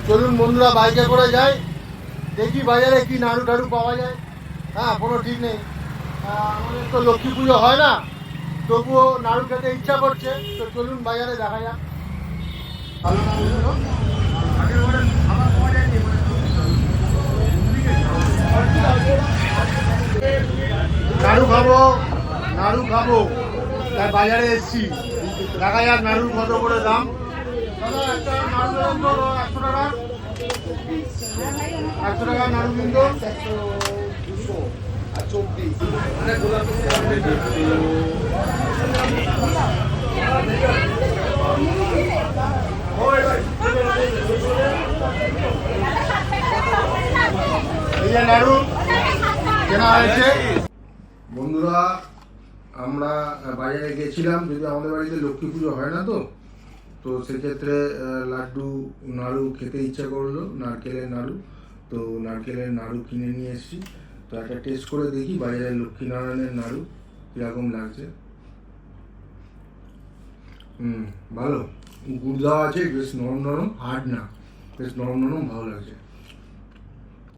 চলুন বন্ধুরা বাইকে করে যাই, দেখি বাজারে কি নাড়ু টাড়ু পাওয়া যায়। হ্যাঁ, কোনো ঠিক নেই। আমাদের তো লক্ষ্মী পুজো হয় না, তবুও নাড়ু খেতে ইচ্ছা করছে, তো চলুন বাজারে দেখা যাক। নাড়ু খাবো, নাড়ু খাবো, তাই বাজারে এসছি। দেখা যাক নাড়ুর কত করে দাম। দাদা একটা নাড়ু দাম তো 100 টাকা। 100 টাকা নাড়ু কিন্তু 200 আর 24। এই যে নাড়ু কেনা হয়েছে। বন্ধুরা, আমরা বাজারে গেছিলাম, যদি আমাদের বাড়িতে লক্ষ্মী পুজো হয় না, তো সেক্ষেত্রে লাড্ডু নাড়ু খেতে ইচ্ছা করলো, নারকেলের নাড়ু। তো নারকেলের নাড়ু কিনে নিয়ে এসেছি। তো একটা টেস্ট করে দেখি বাজারে লক্ষ্মীনারায়ণের নাড়ু কীরকম লাগছে। ভালো, গুড় দেওয়া আছে, বেশ নরম নরম, হার্ড না, বেশ নরম নরম, ভালো লাগছে।